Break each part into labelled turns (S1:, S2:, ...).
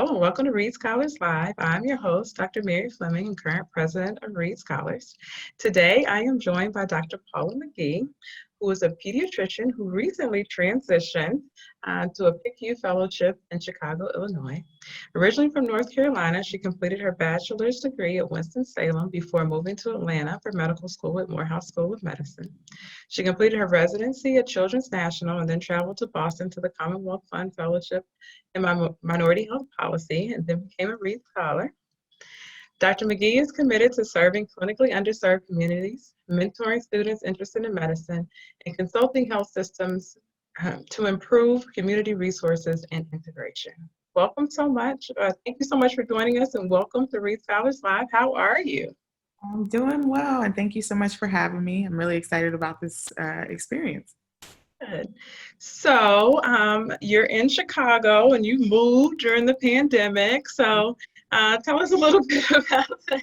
S1: Hello and welcome to Reed Scholars Live. I'm your host, Dr. Mary Fleming, and current president of Reed Scholars. Today, I am joined by Dr. Paula Magee, who is a pediatrician who recently transitioned to a PICU fellowship in Chicago, Illinois. Originally from North Carolina, she completed her bachelor's degree at Winston Salem before moving to Atlanta for medical school at Morehouse School of Medicine. She completed her residency at Children's National and then traveled to Boston to the Commonwealth Fund Fellowship in Minority Health Policy and then became a Reed Scholar. Dr. Magee is committed to serving clinically underserved communities, mentoring students interested in medicine, and consulting health systems to improve community resources and integration. Welcome so much. Thank you so much for joining us and welcome to Reed Scholars Live. How are you?
S2: I'm doing well, and thank you so much for having me. I'm really excited about this experience.
S1: Good. So you're in Chicago and you moved during the pandemic. So tell us a little bit about that.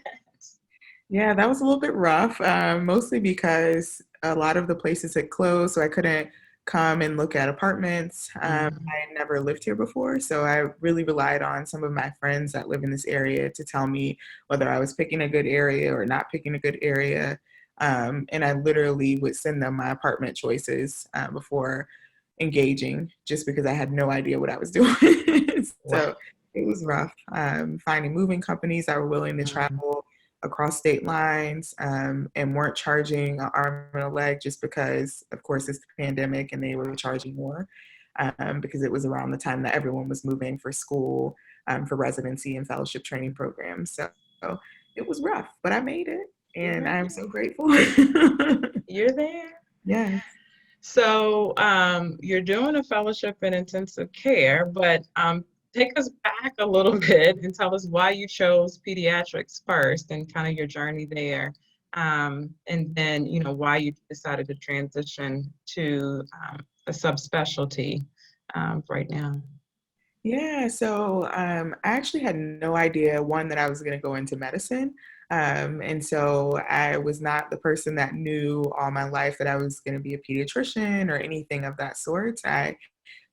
S2: Yeah, that was a little bit rough, mostly because a lot of the places had closed, so I couldn't come and look at apartments. I had never lived here before, so I really relied on some of my friends that live in this area to tell me whether I was picking a good area or not picking a good area. And I literally would send them my apartment choices before engaging, just because I had no idea what I was doing. So it was rough finding moving companies that were willing to travel across state lines and weren't charging an arm and a leg just because, of course, it's the pandemic and they were charging more because it was around the time that everyone was moving for school, for residency and fellowship training programs. So it was rough, but I made it. And I'm so grateful.
S1: You're there?
S2: Yeah.
S1: So you're doing a fellowship in intensive care, but take us back a little bit and tell us why you chose pediatrics first and kind of your journey there. And then, why you decided to transition to a subspecialty right now.
S2: Yeah, so I actually had no idea, one, that I was going to go into medicine. And so I was not the person that knew all my life that I was going to be a pediatrician or anything of that sort. I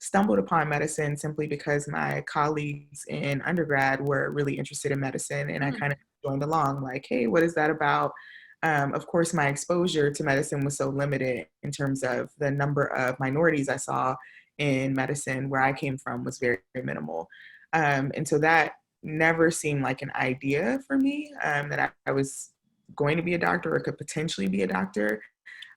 S2: stumbled upon medicine simply because my colleagues in undergrad were really interested in medicine, and I kind of joined along like, hey, what is that about? Of course, my exposure to medicine was so limited in terms of the number of minorities I saw in medicine where I came from was very, very minimal. And so that never seemed like an idea for me, that I was going to be a doctor or could potentially be a doctor.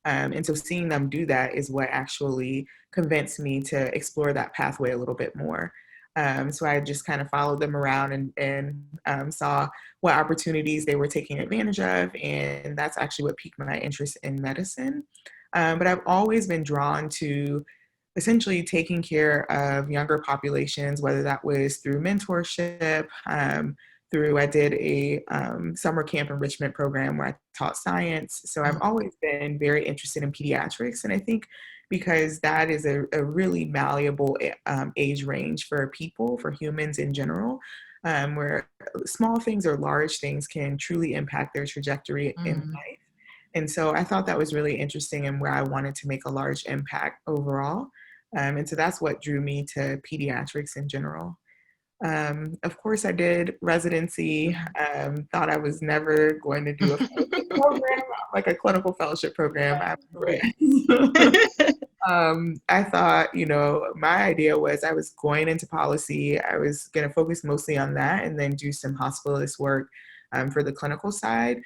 S2: And so seeing them do that is what actually convinced me to explore that pathway a little bit more. So I just kind of followed them around and saw what opportunities they were taking advantage of. And that's actually what piqued my interest in medicine. But I've always been drawn to essentially taking care of younger populations, whether that was through mentorship, I did a summer camp enrichment program where I taught science. So I've always been very interested in pediatrics. And I think because that is a really malleable age range for people, for humans in general, where small things or large things can truly impact their trajectory in life. And so I thought that was really interesting and where I wanted to make a large impact overall. And so that's what drew me to pediatrics in general. Of course, I did residency. Thought I was never going to do a fellowship program, like a clinical fellowship program. I thought, my idea was I was going into policy. I was going to focus mostly on that and then do some hospitalist work for the clinical side.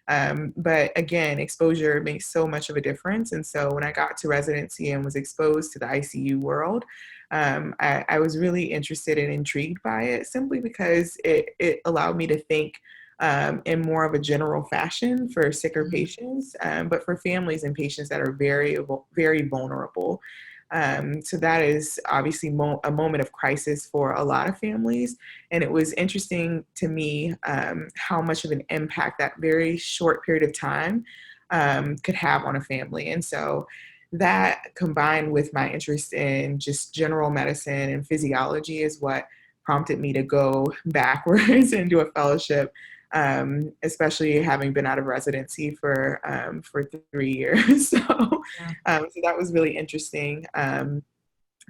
S2: But again, exposure makes so much of a difference. And so when I got to residency and was exposed to the ICU world, I was really interested and intrigued by it simply because it allowed me to think in more of a general fashion for sicker patients, but for families and patients that are very, very vulnerable. So that is obviously a moment of crisis for a lot of families. And it was interesting to me how much of an impact that very short period of time could have on a family. And so that combined with my interest in just general medicine and physiology is what prompted me to go backwards and do a fellowship, especially having been out of residency for 3 years. So that was really interesting.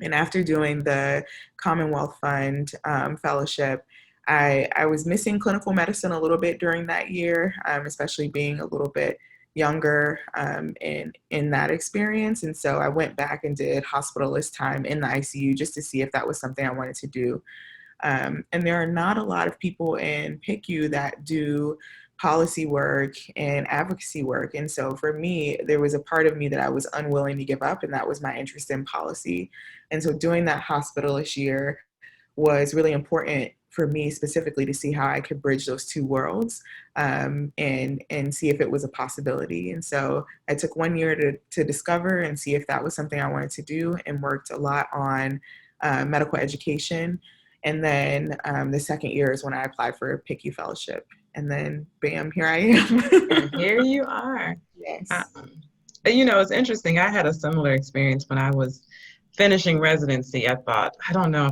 S2: And after doing the Commonwealth Fund Fellowship, I was missing clinical medicine a little bit during that year, especially being a little bit younger in that experience. And so I went back and did hospitalist time in the ICU just to see if that was something I wanted to do. And there are not a lot of people in PICU that do policy work and advocacy work. And so for me, there was a part of me that I was unwilling to give up, and that was my interest in policy. And so doing that hospitalist year was really important for me specifically to see how I could bridge those two worlds, and see if it was a possibility. And so I took 1 year to discover and see if that was something I wanted to do, and worked a lot on medical education. And then the second year is when I applied for a PICU fellowship. And then, bam, here I
S1: And
S2: am.
S1: here you are.
S2: Yes.
S1: It's interesting. I had a similar experience when I was finishing residency. I thought, I don't know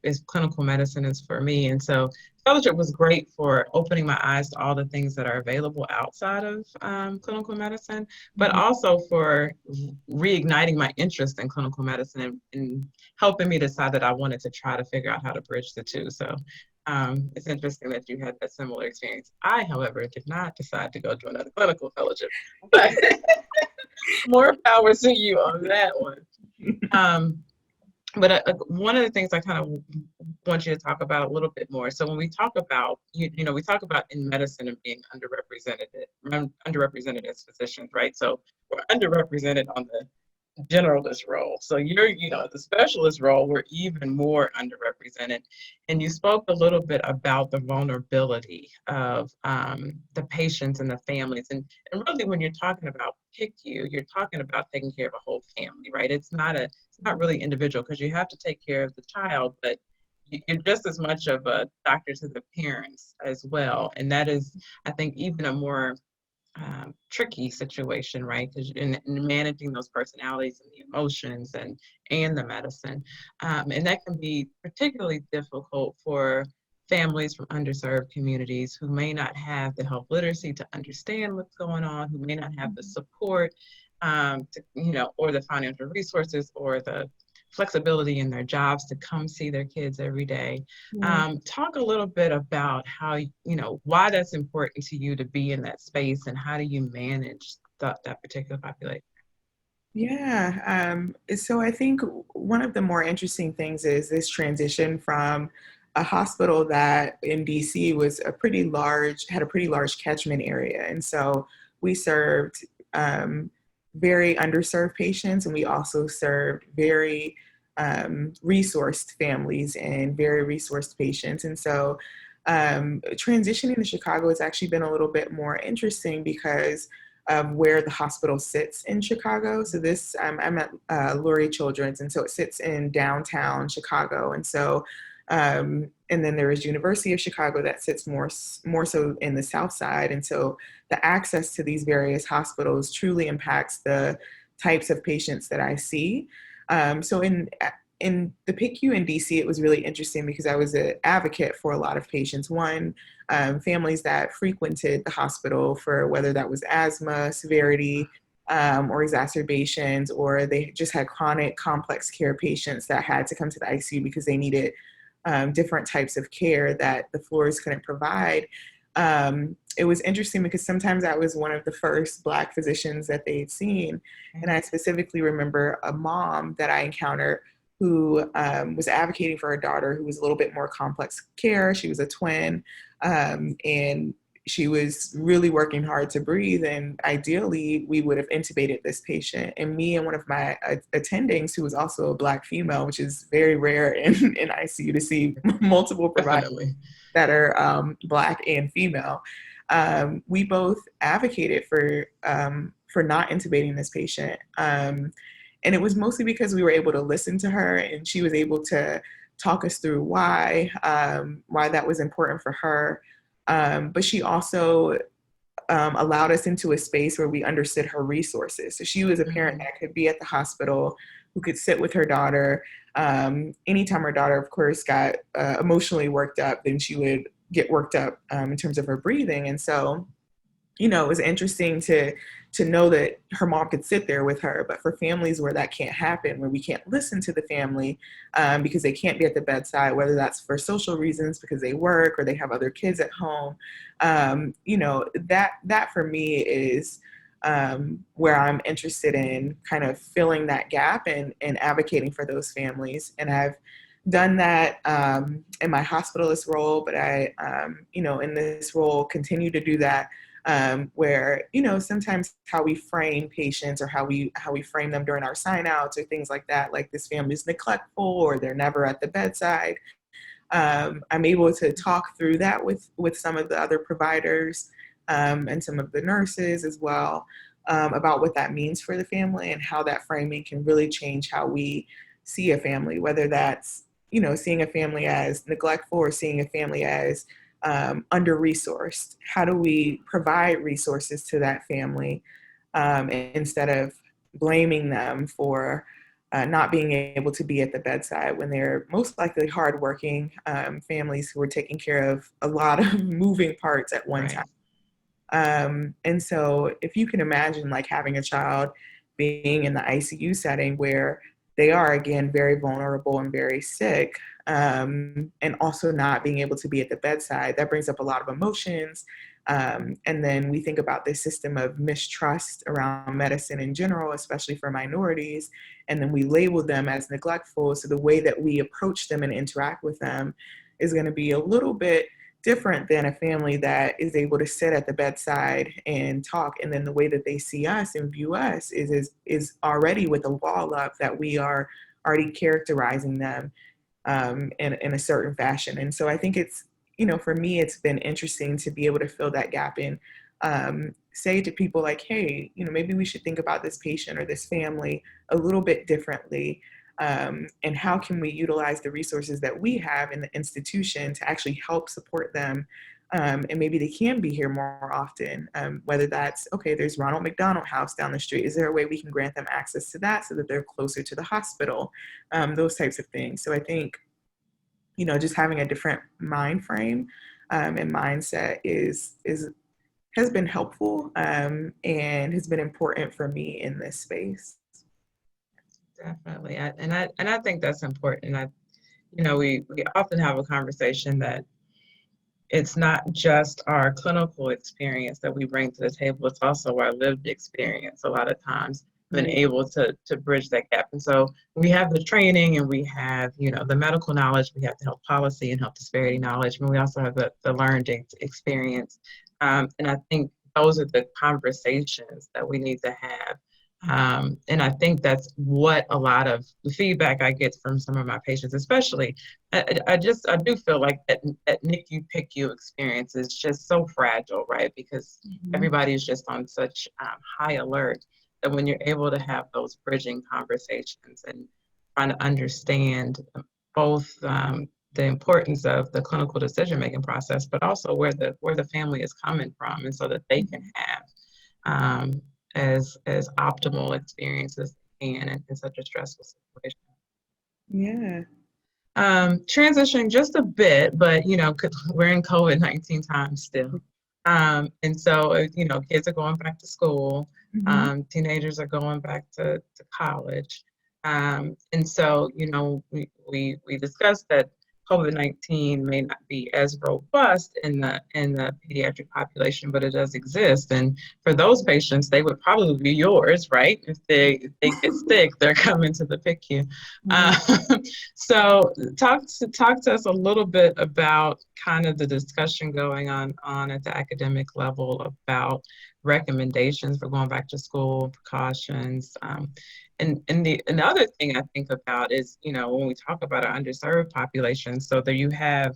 S1: if clinical medicine is for me. And so fellowship was great for opening my eyes to all the things that are available outside of clinical medicine, but also for reigniting my interest in clinical medicine and helping me decide that I wanted to try to figure out how to bridge the two. So it's interesting that you had that similar experience. I, however, did not decide to go to another clinical fellowship, but more power to you on that one. But one of the things I kind of want you to talk about a little bit more. So when we talk about, we talk about in medicine and being underrepresented as physicians, right? So we're underrepresented on the generalist role. So the specialist role, we're even more underrepresented. And you spoke a little bit about the vulnerability of the patients and the families. And really, when you're talking about PICU, you're talking about taking care of a whole family, right? It's not really individual, because you have to take care of the child, but you're just as much of a doctor to the parents as well. And that is, I think, even a more tricky situation, right? Because in managing those personalities and the emotions and the medicine, and that can be particularly difficult for families from underserved communities who may not have the health literacy to understand what's going on, who may not have the support, or the financial resources or the flexibility in their jobs to come see their kids every day. Talk a little bit about how, why that's important to you to be in that space, and how do you manage that particular population?
S2: Yeah. So I think one of the more interesting things is this transition from a hospital that in DC was had a pretty large catchment area. And so we served very underserved patients, and we also served very resourced families and very resourced patients. And so transitioning to Chicago has actually been a little bit more interesting because of where the hospital sits in Chicago. So I'm at Lurie Children's, and so it sits in downtown Chicago. And so, and then there is University of Chicago that sits more so in the South Side. And so the access to these various hospitals truly impacts the types of patients that I see. So in the PICU in DC, it was really interesting because I was an advocate for a lot of patients. One, families that frequented the hospital for whether that was asthma, severity, or exacerbations, or they just had chronic complex care patients that had to come to the ICU because they needed different types of care that the floors couldn't provide. It was interesting because sometimes I was one of the first Black physicians that they'd seen. And I specifically remember a mom that I encountered who was advocating for her daughter who was a little bit more complex care. She was a twin, and she was really working hard to breathe. And ideally, we would have intubated this patient. And me and one of my attendings, who was also a Black female, which is very rare in ICU to see multiple providers that are Black and female, we both advocated for not intubating this patient. And it was mostly because we were able to listen to her, and she was able to talk us through why that was important for her. But she also allowed us into a space where we understood her resources. So she was a parent that could be at the hospital, who could sit with her daughter. Anytime her daughter, of course, got emotionally worked up, then she would get worked up in terms of her breathing. And so it was interesting to know that her mom could sit there with her. But for families where that can't happen, where we can't listen to the family because they can't be at the bedside, whether that's for social reasons because they work or they have other kids at home, that for me is where I'm interested in kind of filling that gap and advocating for those families. And I've done that in my hospitalist role, but I, in this role, continue to do that where sometimes how we frame patients or how we frame them during our sign outs or things like that, like this family is neglectful or they're never at the bedside. I'm able to talk through that with some of the other providers and some of the nurses as well about what that means for the family and how that framing can really change how we see a family, whether that's seeing a family as neglectful or seeing a family as under-resourced. How do we provide resources to that family instead of blaming them for not being able to be at the bedside when they're most likely hardworking families who are taking care of a lot of moving parts at one time. And so if you can imagine like having a child being in the ICU setting where they are, again, very vulnerable and very sick, and also not being able to be at the bedside, that brings up a lot of emotions. And then we think about this system of mistrust around medicine in general, especially for minorities, and then we label them as neglectful. So the way that we approach them and interact with them is going to be a little bit different than a family that is able to sit at the bedside and talk. And then the way that they see us and view us is already with a wall up that we are already characterizing them in a certain fashion. And so I think it's, for me, it's been interesting to be able to fill that gap and say to people like, hey, maybe we should think about this patient or this family a little bit differently. And how can we utilize the resources that we have in the institution to actually help support them? And maybe they can be here more often, whether that's, okay, there's Ronald McDonald House down the street. Is there a way we can grant them access to that so that they're closer to the hospital? Those types of things. So I think, just having a different mind frame and mindset has been helpful and has been important for me in this space.
S1: Definitely. I think that's important. We often have a conversation that it's not just our clinical experience that we bring to the table, it's also our lived experience a lot of times, been able to bridge that gap. And so we have the training and we have, the medical knowledge, we have the health policy and health disparity knowledge, and we also have the learned experience. And I think those are the conversations that we need to have. And I think that's what a lot of the feedback I get from some of my patients, especially, I do feel like that NICU PICU experience is just so fragile, right? Because everybody is just on such high alert that when you're able to have those bridging conversations and trying to understand both the importance of the clinical decision-making process, but also where the family is coming from, and so that they can have as optimal experiences can in such a stressful situation.
S2: Yeah.
S1: Transitioning just a bit, but we're in COVID-19 times still. And so kids are going back to school, teenagers are going back to college. And so we discussed that COVID-19 may not be as robust in the pediatric population, but it does exist. And for those patients, they would probably be yours, right? If they get sick, they're coming to the PICU. So talk to us a little bit about kind of the discussion going on at the academic level about recommendations for going back to school, precautions. And the other thing I think about is, when we talk about our underserved population, so there you have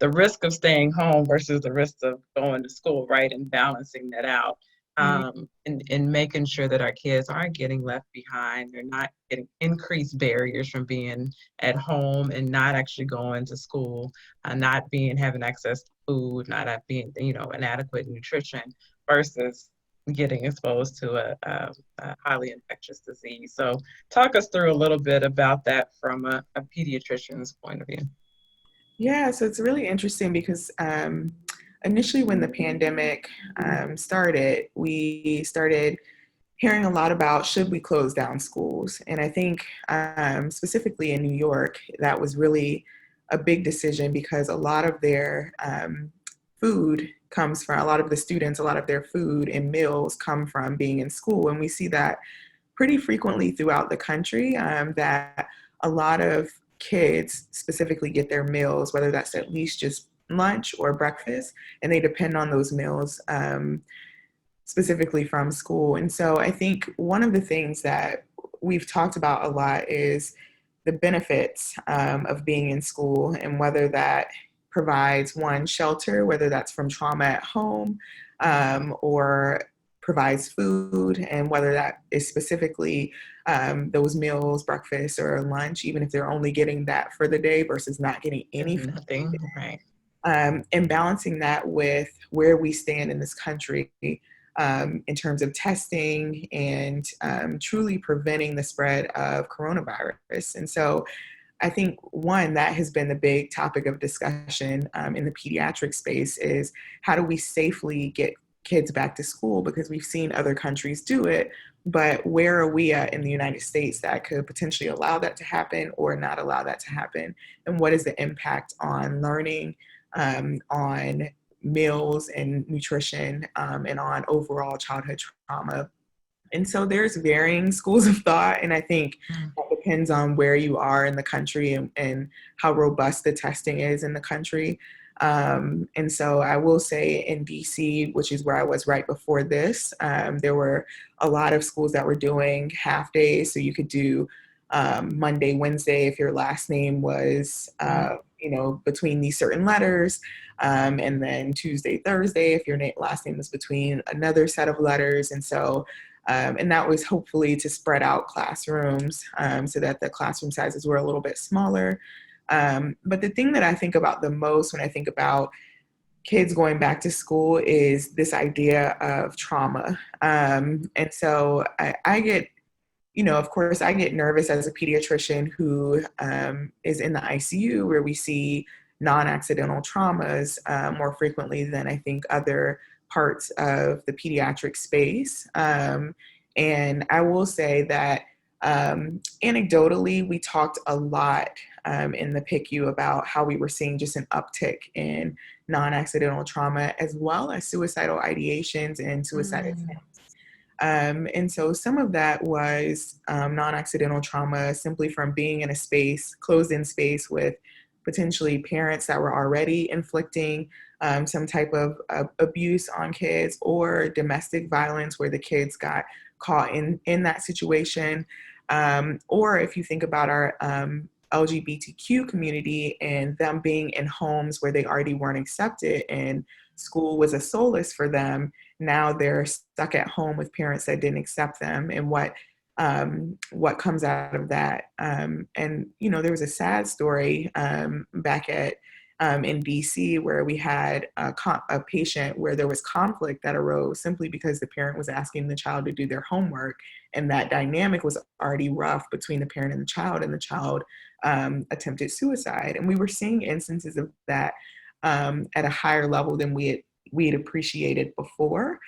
S1: the risk of staying home versus the risk of going to school, right? And balancing that out. And making sure that our kids aren't getting left behind. They're not getting increased barriers from being at home and not actually going to school, not having access to food, not being, inadequate nutrition versus getting exposed to a highly infectious disease. So talk us through a little bit about that from a pediatrician's point of view.
S2: Yeah, so it's really interesting because initially when the pandemic started, we started hearing a lot about should we close down schools. And I think specifically in New York, that was really a big decision because a lot of their food comes from, a lot of the students, a lot of their food and meals come from being in school. And we see that pretty frequently throughout the country, that a lot of kids specifically get their meals, whether that's at least just lunch or breakfast, and they depend on those meals specifically from school. And so I think one of the things that we've talked about a lot is the benefits of being in school, and whether that provides one shelter, whether that's from trauma at home, or provides food, and whether that is specifically those meals, breakfast or lunch, even if they're only getting that for the day versus not getting any food.
S1: Nothing, right.
S2: And balancing that with where we stand in this country in terms of testing and truly preventing the spread of coronavirus. And so I think one that has been the big topic of discussion in the pediatric space is how do we safely get kids back to school, because we've seen other countries do it, but where are we at in the United States that could potentially allow that to happen or not allow that to happen? And what is the impact on learning, on meals and nutrition, and on overall childhood trauma? And so there's varying schools of thought, and I think that depends on where you are in the country and how robust the testing is in the country. And so I will say in DC, which is where I was right before this, there were a lot of schools that were doing half days. So you could do Monday, Wednesday, if your last name was, between these certain letters, and then Tuesday, Thursday, if your last name was between another set of letters. And so, and that was hopefully to spread out classrooms so that the classroom sizes were a little bit smaller. But the thing that I think about the most when I think about kids going back to school is this idea of trauma. And so I get, of course, I get nervous as a pediatrician who is in the ICU, where we see non-accidental traumas more frequently than I think other parts of the pediatric space. And I will say that anecdotally, we talked a lot in the PICU about how we were seeing just an uptick in non-accidental trauma, as well as suicidal ideations and suicide attempts. And so some of that was non-accidental trauma simply from being in a space, closed-in space with potentially parents that were already inflicting some type of abuse on kids, or domestic violence where the kids got caught in that situation. Or if you think about our LGBTQ community and them being in homes where they already weren't accepted and school was a solace for them, now they're stuck at home with parents that didn't accept them, and what comes out of that. And, there was a sad story back in DC where we had a patient where there was conflict that arose simply because the parent was asking the child to do their homework, and that dynamic was already rough between the parent and the child attempted suicide. And we were seeing instances of that at a higher level than we had appreciated before.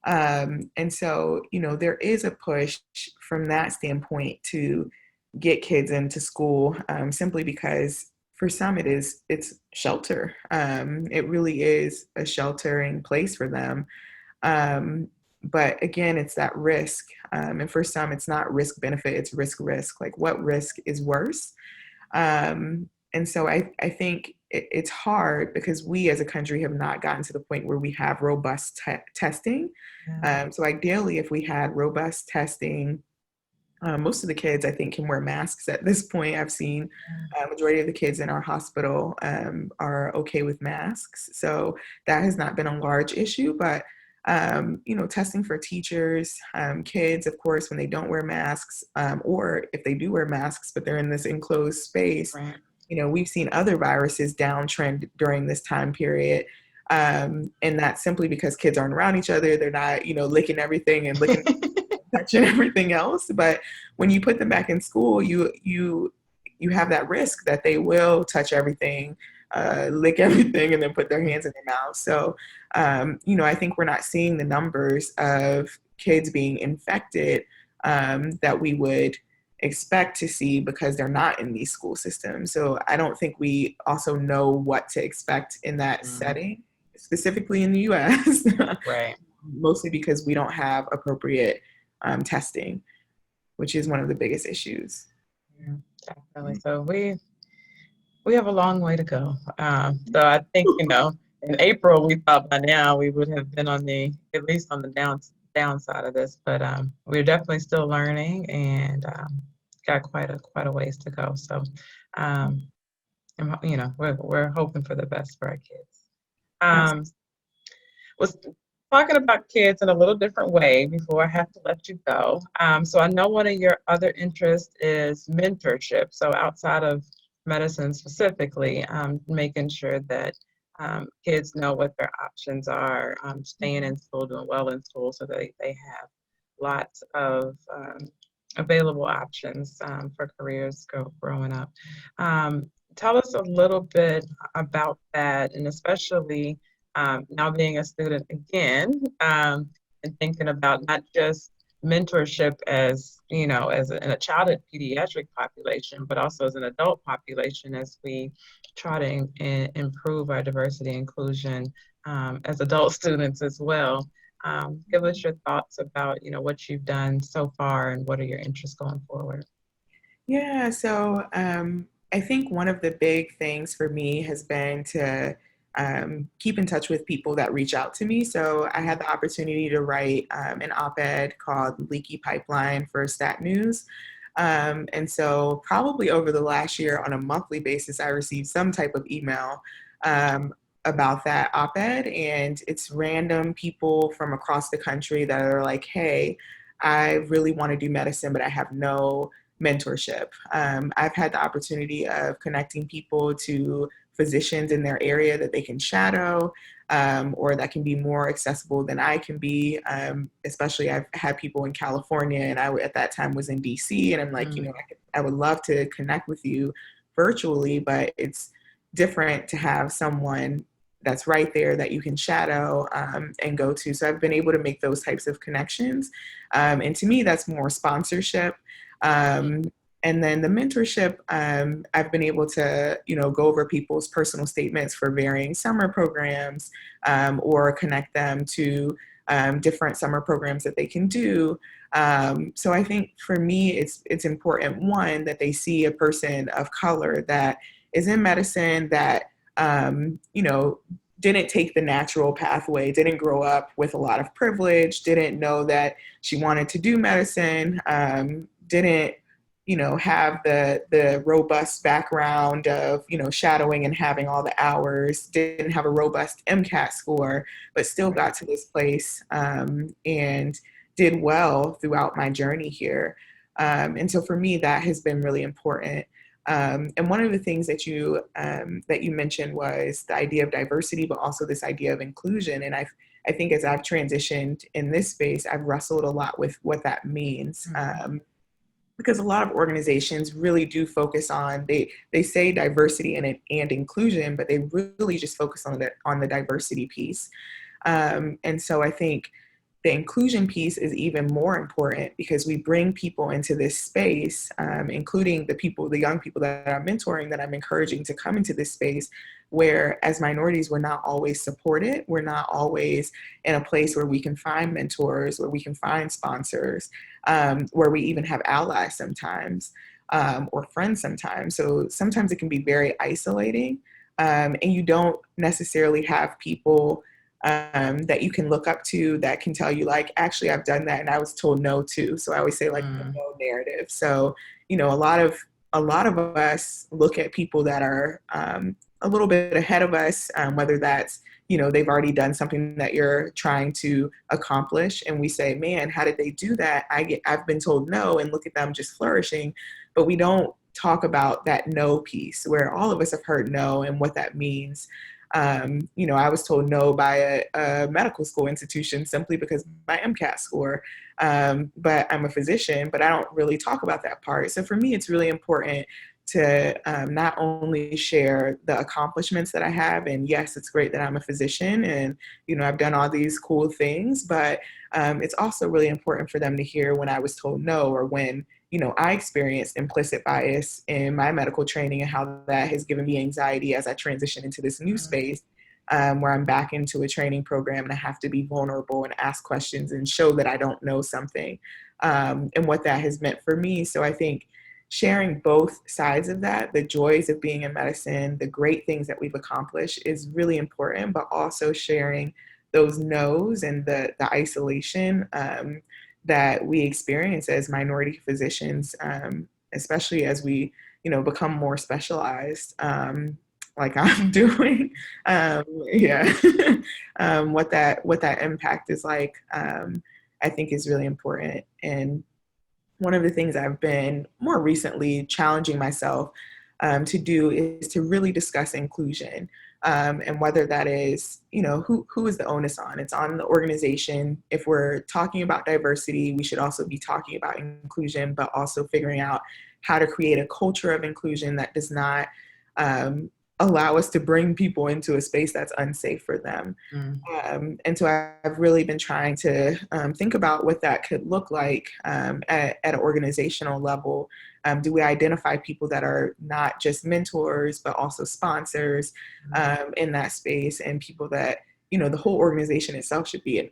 S2: And so, there is a push from that standpoint to get kids into school simply because for some it's shelter. It really is a sheltering place for them. But again, it's that risk. And for some, it's not risk benefit, it's risk. Like, what risk is worse? And so I think it's hard because we as a country have not gotten to the point where we have robust testing. So ideally, if we had robust testing, most of the kids, I think, can wear masks at this point. I've seen majority of the kids in our hospital are okay with masks. So that has not been a large issue, but testing for teachers, kids, of course, when they don't wear masks, or if they do wear masks, but they're in this enclosed space,
S1: Right.
S2: We've seen other viruses downtrend during this time period. And that's simply because kids aren't around each other. They're not, licking everything and touching everything else. But when you put them back in school, you have that risk that they will touch everything, lick everything and then put their hands in their mouth. So, I think we're not seeing the numbers of kids being infected that we would expect to see because they're not in these school systems. So I don't think we also know what to expect in that setting, specifically in the US,
S1: Right.
S2: mostly because we don't have appropriate testing, which is one of the biggest issues.
S1: Yeah, definitely. So we have a long way to go. So I think, in April, we thought by now we would have been at least on the downside of this, but we're definitely still learning and got quite a ways to go. So, um, we're hoping for the best for our kids. Um, was talking about kids in a little different way before I have to let you go. So I know one of your other interests is mentorship. So outside of medicine specifically, making sure that kids know what their options are, staying in school, doing well in school, so they have lots of available options for careers growing up. Tell us a little bit about that, and especially now being a student again, and thinking about not just mentorship as, in a childhood pediatric population, but also as an adult population as we try to improve our diversity inclusion as adult students as well. Give us your thoughts about, what you've done so far and what are your interests going forward.
S2: Yeah, so I think one of the big things for me has been to keep in touch with people that reach out to me. So I had the opportunity to write an op-ed called Leaky Pipeline for Stat News. And so probably over the last year on a monthly basis, I received some type of email about that op-ed, and it's random people from across the country that are like, hey, I really want to do medicine, but I have no mentorship. I've had the opportunity of connecting people to physicians in their area that they can shadow, or that can be more accessible than I can be. Especially I've had people in California, and I at that time was in DC, and I'm like, I would love to connect with you virtually, but it's different to have someone that's right there that you can shadow and go to. So I've been able to make those types of connections. And to me, that's more sponsorship. And then the mentorship, I've been able to, go over people's personal statements for varying summer programs, or connect them to different summer programs that they can do. So I think for me, it's important, one, that they see a person of color that is in medicine that, didn't take the natural pathway, didn't grow up with a lot of privilege, didn't know that she wanted to do medicine, didn't, have the robust background of, shadowing and having all the hours, didn't have a robust MCAT score, but still got to this place and did well throughout my journey here. And so for me, that has been really important. And one of the things that you mentioned was the idea of diversity, but also this idea of inclusion. And I think as I've transitioned in this space, I've wrestled a lot with what that means. Because a lot of organizations really do focus on, they say diversity and inclusion, but they really just focus on the diversity piece. And so I think the inclusion piece is even more important because we bring people into this space, including the young people that I'm mentoring, that I'm encouraging to come into this space, where as minorities, we're not always supported. We're not always in a place where we can find mentors, where we can find sponsors, where we even have allies sometimes, or friends sometimes. So sometimes it can be very isolating, and you don't necessarily have people that you can look up to that can tell you, like, actually, I've done that and I was told no to. So I always say, like, the no narrative. So, a lot of us look at people that are a little bit ahead of us, whether that's, they've already done something that you're trying to accomplish. And we say, man, how did they do that? I've been told no, and look at them just flourishing. But we don't talk about that no piece, where all of us have heard no and what that means. I was told no by a medical school institution simply because my MCAT score. But I'm a physician, but I don't really talk about that part. So for me, it's really important to not only share the accomplishments that I have, and yes, it's great that I'm a physician and, I've done all these cool things, but it's also really important for them to hear when I was told no, or when, I experienced implicit bias in my medical training, and how that has given me anxiety as I transition into this new space, where I'm back into a training program and I have to be vulnerable and ask questions and show that I don't know something, and what that has meant for me. So I think sharing both sides of that, the joys of being in medicine, the great things that we've accomplished, is really important, but also sharing those no's and the isolation that we experience as minority physicians, especially as we, become more specialized, like I'm doing. Yeah, what that impact is like, I think is really important. And one of the things I've been more recently challenging myself to do is to really discuss inclusion, and whether that is, who is the onus on? It's on the organization. If we're talking about diversity, we should also be talking about inclusion, but also figuring out how to create a culture of inclusion that does not allow us to bring people into a space that's unsafe for them. And so I've really been trying to think about what that could look like at an organizational level. Do we identify people that are not just mentors, but also sponsors in that space, and people that, the whole organization itself should be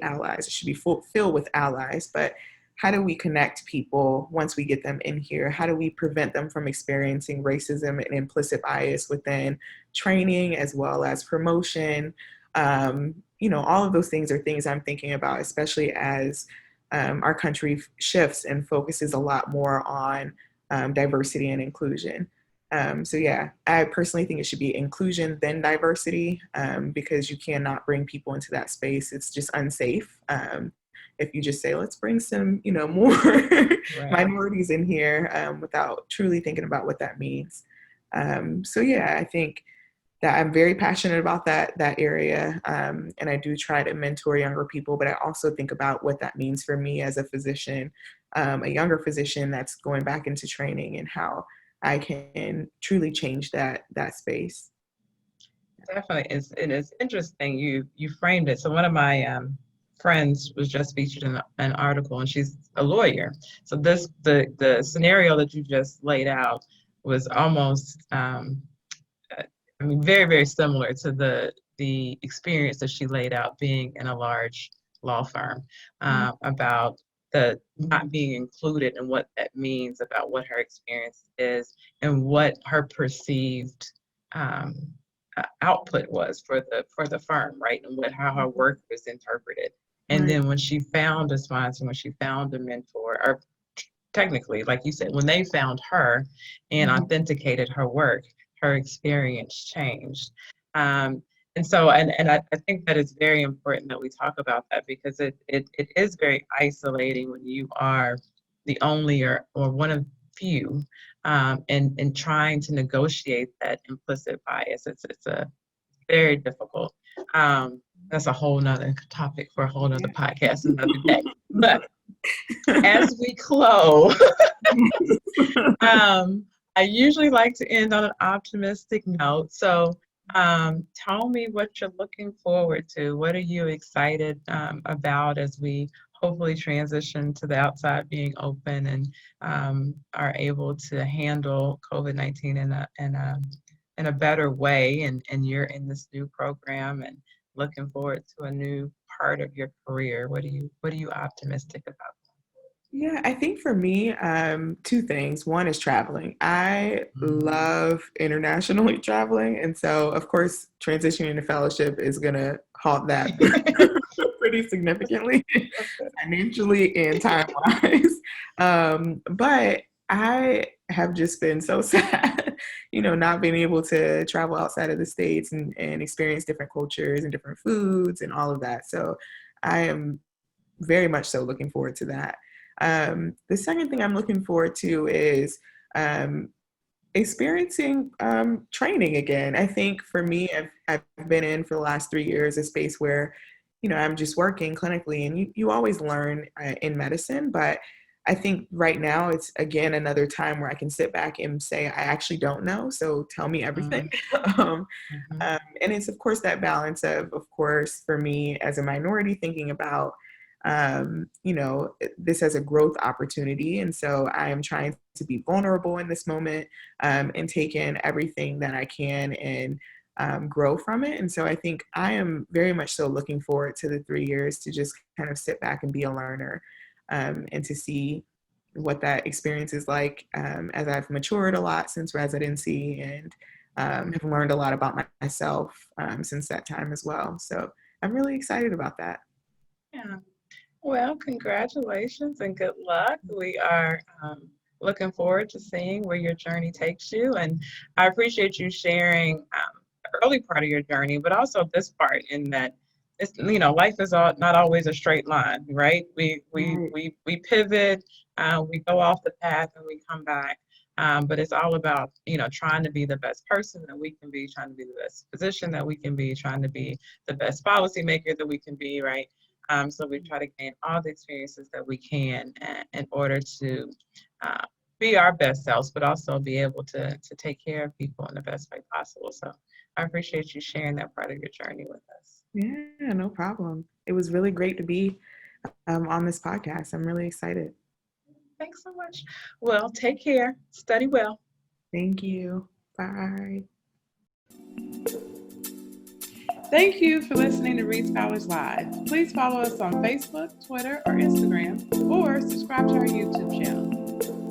S2: allies. It should be filled with allies. But how do we connect people once we get them in here? How do we prevent them from experiencing racism and implicit bias within training as well as promotion? All of those things are things I'm thinking about, especially as our country shifts and focuses a lot more on diversity and inclusion. So yeah, I personally think it should be inclusion then diversity, because you cannot bring people into that space. It's just unsafe. If you just say, let's bring some, more minorities in here, without truly thinking about what that means. So yeah, I think that I'm very passionate about that area, and I do try to mentor younger people, but I also think about what that means for me as a physician, a younger physician that's going back into training, and how I can truly change that space.
S1: Definitely, it is interesting. You framed it. So one of my friends was just featured in an article, and she's a lawyer. So the scenario that you just laid out was almost very, very similar to the experience that she laid out being in a large law firm, about the not being included and what that means about what her experience is and what her perceived output was for the firm, right? And how her work was interpreted. And then when she found a sponsor, when she found a mentor, or technically, like you said, when they found her and authenticated her work, her experience changed. And so, and I think that it's very important that we talk about that, because it is very isolating when you are the only or one of few, and trying to negotiate that implicit bias. It's a very difficult. That's a whole nother topic for a whole nother podcast another day. But as we close, I usually like to end on an optimistic note. So tell me what you're looking forward to. What are you excited about as we hopefully transition to the outside being open, and are able to handle COVID-19 in a better way, and you're in this new program and looking forward to a new part of your career. What are you optimistic about?
S2: Yeah, I think for me, two things. One is traveling. I love internationally traveling. And so, of course, transitioning to fellowship is going to halt that pretty significantly, financially and time-wise. But I have just been so sad, not being able to travel outside of the States and experience different cultures and different foods and all of that. So I am very much so looking forward to that. The second thing I'm looking forward to is experiencing training again. I think for me, I've been in for the last 3 years a space where, I'm just working clinically, and you always learn in medicine, but I think right now it's, again, another time where I can sit back and say, I actually don't know, so tell me everything. um,
S1: Mhm.
S2: and it's, of course, that balance of course, for me as a minority, thinking about, this as a growth opportunity. And so I am trying to be vulnerable in this moment, and take in everything that I can and grow from it. And so I think I am very much so looking forward to the 3 years to just kind of sit back and be a learner, and to see what that experience is like, as I've matured a lot since residency, and have learned a lot about myself since that time as well. So I'm really excited about that.
S1: Yeah. Well, congratulations and good luck. We are looking forward to seeing where your journey takes you. And I appreciate you sharing the early part of your journey, but also this part in that it's, life is not always a straight line, right?
S2: Right.
S1: We pivot, we go off the path and we come back. But it's all about, trying to be the best person that we can be, trying to be the best physician that we can be, trying to be the best policymaker that we can be, right? So we try to gain all the experiences that we can in order to uh, be our best selves, but also be able to take care of people in the best way possible. So I appreciate you sharing that part of your journey with us.
S2: Yeah, no problem. It was really great to be on this podcast. I'm really excited.
S1: Thanks so much. Well, take care. Study well.
S2: Thank you. Bye.
S1: Thank you for listening to Read Scholars Live. Please follow us on Facebook, Twitter, or Instagram, or subscribe to our YouTube channel.